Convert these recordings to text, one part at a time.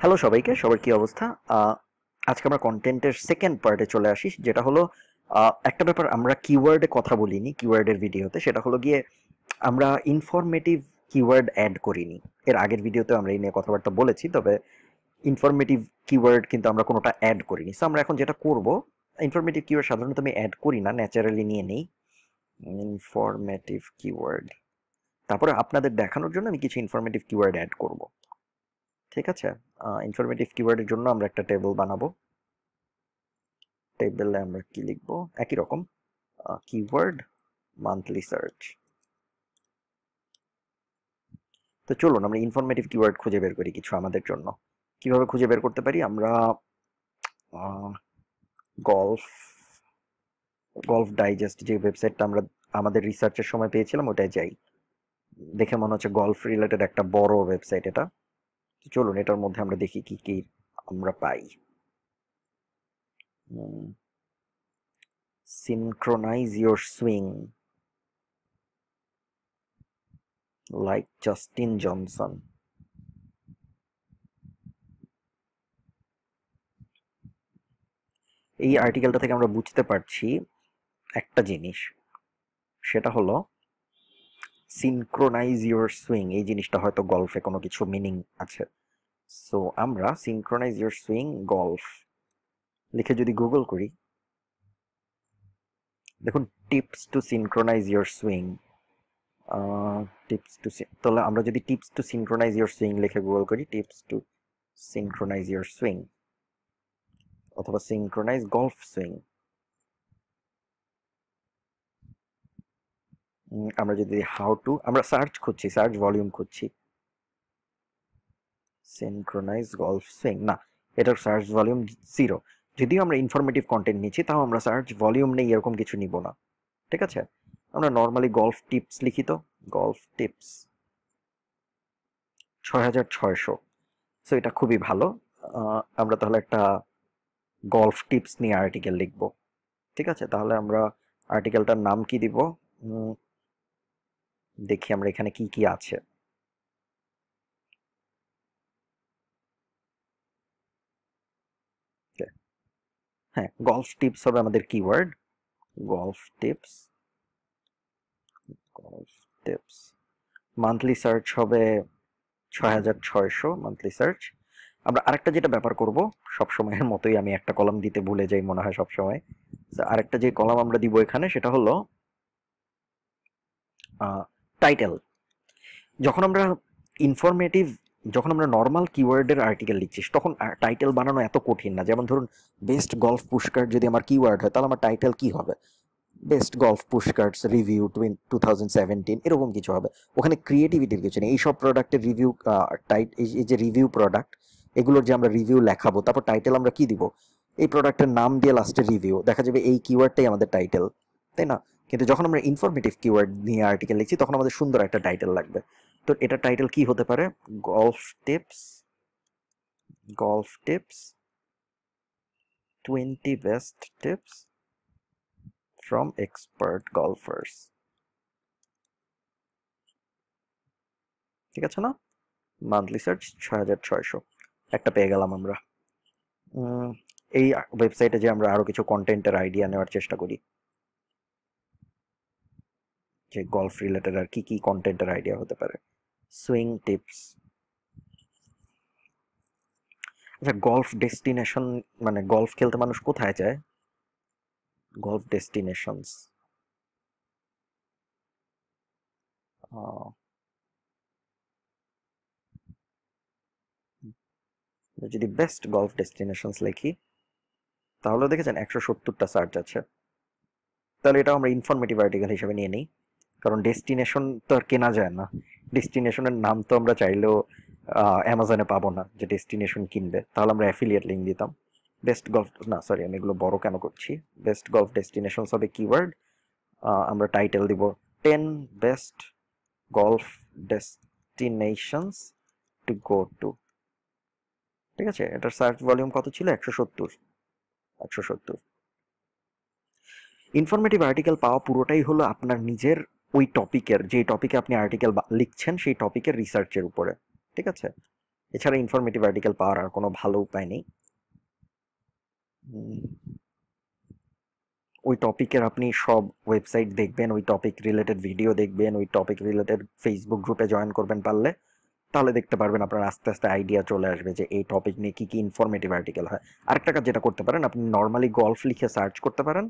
Hello সবাইকে, সবার কি অবস্থা? আজকে আমরা কন্টেন্টের সেকেন্ড পার্টে চলে আসি, যেটা হলো একটা ব্যাপার আমরা কিওয়ার্ডে কথা বলিনি কিওয়ার্ডের ভিডিওতে, সেটা হলো গিয়ে আমরা ইনফরমেটিভ কিওয়ার্ড অ্যাড করিনি। এর আগের ভিডিওতে আমরা এই নিয়ে কথাবার্তা বলেছি, তবে ইনফরমেটিভ কিওয়ার্ড কিন্তু আমরা কোনোটা অ্যাড করিনি। সো আমরা এখন যেটা করব, ইনফরমেটিভ কিওয়ার্ড সাধারণত আমি অ্যাড করি না, ন্যাচারালি নিয়ে নেই ইনফরমেটিভ কিওয়ার্ড। তারপরে আপনাদের দেখানোর জন্য আমি কিছু ইনফরমেটিভ কিওয়ার্ড অ্যাড করব। ঠিক আছে, ইনফরমেটিভ কিওয়ার্ডের জন্য আমরা একটা টেবিল বানাবো। টেবিলে আমরা কি লিখবো? একই রকম কিওয়ার্ড মান্থলি সার্চ। তো চলুন আমরা ইনফরমেটিভ কিওয়ার্ড খুঁজে বের করি কিছু আমাদের জন্য। কিভাবে খুঁজে বের করতে পারি? আমরা গলফ গলফ ডাইজেস্ট যে ওয়েবসাইটটা আমরা আমাদের রিসার্চের সময় পেয়েছিলাম ওটাই যাই। দেখে মনে হচ্ছে গলফ রিলেটেড একটা বড় ওয়েবসাইট এটা। চলুন এটার মধ্যে আমরা দেখি কি কি আমরা পাই। Synchronize your swing like Justin Johnson. এই আর্টিকেলটা থেকে আমরা বুঝতে পারছি একটা জিনিস, সেটা হলো সিনক্রোনাইজ ইউর সুইং। এই জিনিসটা হয়তো গলফে কোনো কিছু মিনিং আছে। সো আমরা সিনক্রোনাইজ ইউর সুইং গলফ লিখে যদি গুগল করি, দেখুন tips to synchronise your swing. Tips to, তাহলে আমরা যদি tips to synchronise your swing লিখে গুগল করি, tips to synchronise your swing অথবা সিনক্রোনাইজ গলফ সুইং, আমরা যদি হাউ টু, আমরা সার্চ খুঁজছি, সার্চ ভলিউম খুঁজছি, সিনক্রোনাইজ গলফ সুইং, না, এটার সার্চ ভলিউম 0। যদিও আমরা ইনফরমেটিভ কন্টেন্ট নিচ্ছি, তাও আমরা সার্চ ভলিউম নেই এরকম কিছু নিব না। ঠিক আছে, আমরা নর্মালি গলফ টিপস লিখি। তো গলফ টিপস 6600। সো এটা খুবই ভালো। আমরা তাহলে একটা গলফ টিপস নিয়ে আর্টিকেল লিখব। ঠিক আছে, তাহলে আমরা আর্টিকেলটার নাম কি দিব? দেখি আমরা এখানে কি কি আছে। হ্যাঁ, গলফ টিপস হবে আমাদের keyword. Golf tips, golf tips. Monthly search হবে 6600 মান্থলি সার্চ। আমরা আরেকটা যেটা ব্যাপার করব, সবসময়ের মতোই আমি একটা কলাম দিতে ভুলে যাই মনে হয় সবসময়। আরেকটা যে কলাম আমরা দিব এখানে সেটা হলো টাইটেল। যখন আমরা ইনফরমেটিভ, যখন আমরা নর্মাল কিওয়ার্ডের আর্টিকেল লিখছি, তখন টাইটেল বানানো এত কঠিন না। যেমন ধরুন বেস্ট গলফ পুশকার্ট যদি আমার কিওয়ার্ড হয়, তাহলে আমার টাইটেল কি হবে? বেস্ট গলফ পুশকার্টস রিভিউ 2017, এরকম কিছু হবে। ওখানে ক্রিয়েটিভিটির কিছু নেই। এইসব প্রোডাক্টের রিভিউ, এই যে রিভিউ প্রোডাক্ট, এগুলোর যে আমরা রিভিউ লেখাবো, তারপর টাইটেল আমরা কি দিব? এই প্রোডাক্টের নাম দিয়ে লাস্টে রিভিউ, দেখা যাবে এই কিওয়ার্ডটাই আমাদের টাইটেল, তাই না? কিন্তু যখন আমরা ইনফরমেটিভ কিওয়ার্ড নিয়ে আর্টিকেল লিখছি, তখন আমাদের সুন্দর একটা টাইটেল লাগবে। তো এটা টাইটেল কি হতে পারে? Golf tips, golf tips 20 best tips from expert golfers. ঠিক আছে না? মান্থলি সার্চ 6600, একটা পেয়ে গেলাম আমরা। এই ওয়েবসাইটে যে আমরা আরো কিছু কন্টেন্টের আইডিয়া নেওয়ার চেষ্টা করি, যে গলফ রিলেটেড আর কি কি কন্টেন্টের আইডিয়া হতে পারে। Swing tips. আচ্ছা, গলফ ডেস্টিনেশন, মানে গলফ খেলতে মানুষ কোথায় যায়? গলফ ডেস্টিনেশনস, যদি বেস্ট গলফ ডেস্টিনেশনস লিখি, তাহলে দেখেছেন 170টা সার্চ আছে। তাহলে এটাও আমরা ইনফরমেটিভ আর্টিকেল হিসেবে নিয়ে নিই, কারণ ডেস্টিনেশন তো আর কেনা যায় না। ডেস্টিনেশনের নাম তো আমরা চাইলেও অ্যামাজনে পাবো না যে ডেস্টিনেশন কিনবে, তাহলে আমরা অ্যাফিলিয়েট লিঙ্ক দিতাম। বেস্ট গলফ, না সরি আমি এগুলো বড় কেন করছি, বেস্ট গলফ ডেস্টিনেশনস হবে কিওয়ার্ড। আমরা টাইটেল দিব 10 best golf destinations to go to. ঠিক আছে, এটার সার্চ ভলিউম কত ছিল? 170। ইনফরমেটিভ আর্টিকেল পাওয়া পুরোটাই হলো আপনার নিজের ওই টপিকের, যে টপিকে আপনি আর্টিকেল লিখছেন সেই টপিকের রিসার্চের উপরে। ঠিক আছে, এছাড়া ইনফরমেটিভ আর্টিকেল পাওয়ার আর কোনো ভালো উপায় নেই। উম, ওই টপিকের আপনি সব ওয়েবসাইট দেখবেন, ওই টপিক রিলেটেড ভিডিও দেখবেন, ওই টপিক রিলেটেড ফেসবুক গ্রুপে জয়েন করবেন পারলে, তাহলে দেখতে পারবেন আপনার আস্তে আস্তে আইডিয়া চলে আসবে যে এই টপিক নিয়ে কি কি ইনফরমেটিভ আর্টিকেল হয়। আরেকটা কাজ যেটা করতে পারেন, আপনি নর্মালি গল্ফ লিখে সার্চ করতে পারেন,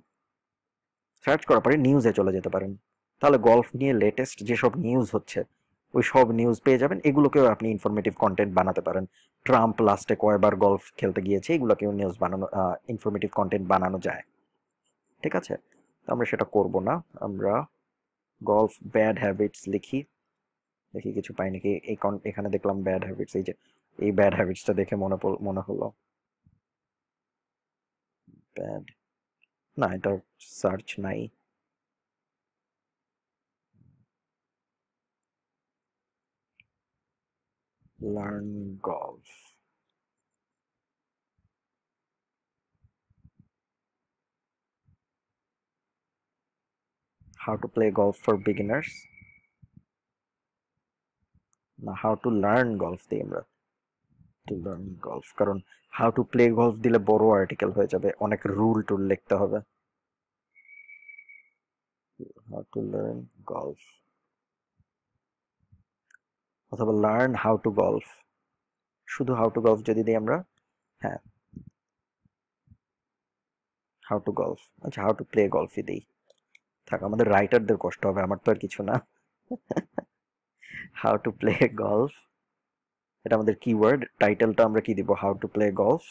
সার্চ করার পরে নিউজে চলে যেতে পারেন, তাহলে গল্ফ নিয়ে লেটেস্ট যেসব নিউজ হচ্ছে ওই সব নিউজ পেয়ে যাবেন। এগুলোকেও আপনি ইনফরমেটিভ কন্টেন্ট বানাতে পারেন। ট্রাম্প লাস্টে কয়বার গল্ফ খেলতে গিয়েছে, এগুলোকেও নিউজ বানানো, ইনফরমেটিভ কন্টেন্ট বানানো যায়। ঠিক আছে, তো আমরা সেটা করব না। আমরা গল্ফ ব্যাড হ্যাবিটস লিখি, দেখি কিছু পাই নাকি। এখানে দেখলাম ব্যাড হ্যাবিটস, এই যে এই ব্যাড হ্যাবিটসটা দেখে মনে হলো ব্যাড, না এটা সার্চ নাই। Learn golf, how to play golf for beginners, না হাউ টু লার্ন গল্ফ দিই আমরা, টু লার্ন গল্ফ, কারণ হাউ টু প্লে গল্ফ দিলে বড় আর্টিকেল হয়ে যাবে, অনেক রুল টুল লিখতে হবে। হাউ টু লার্ন গল্ফ, অথবা লার্ন হাউ টু গল্ফ, শুধু হাউ টু গল্ফ যদি দিই আমরা, হ্যাঁ হাউ টু গল্ফ, আচ্ছা হাউ টু প্লে গল্ফই দিই, থাক আমাদের রাইটারদের কষ্ট হবে, আমার তো আর কিছু না। হাউ টু প্লে গল্ফ, এটা আমাদের কিওয়ার্ড, টাইটেলটা আমরা কি দিব, how to play golf,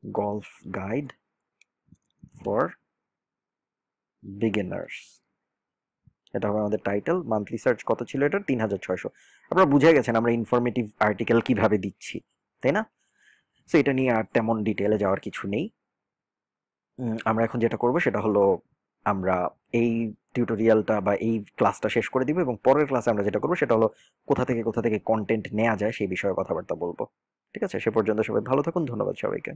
golf guide for beginners, এটা হবে আমাদের টাইটেল। মান্থলি সার্চ কত ছিল এটা, 3600। আপনারা বুঝে গেছেন আমরা ইনফরমেটিভ আর্টিকেল কিভাবে দিচ্ছি, তাই না? সো এটা নিয়ে আর তেমন ডিটেলে যাওয়ার কিছু নেই। আমরা এখন যেটা করব সেটা হলো, আমরা এই টিউটোরিয়ালটা বা এই ক্লাসটা শেষ করে দিব, এবং পরের ক্লাসে আমরা যেটা করবো সেটা হলো কোথা থেকে কন্টেন্ট নেওয়া যায় সেই বিষয়ে কথাবার্তা বলবো। ঠিক আছে, সে পর্যন্ত সবাই ভালো থাকুন, ধন্যবাদ সবাইকে।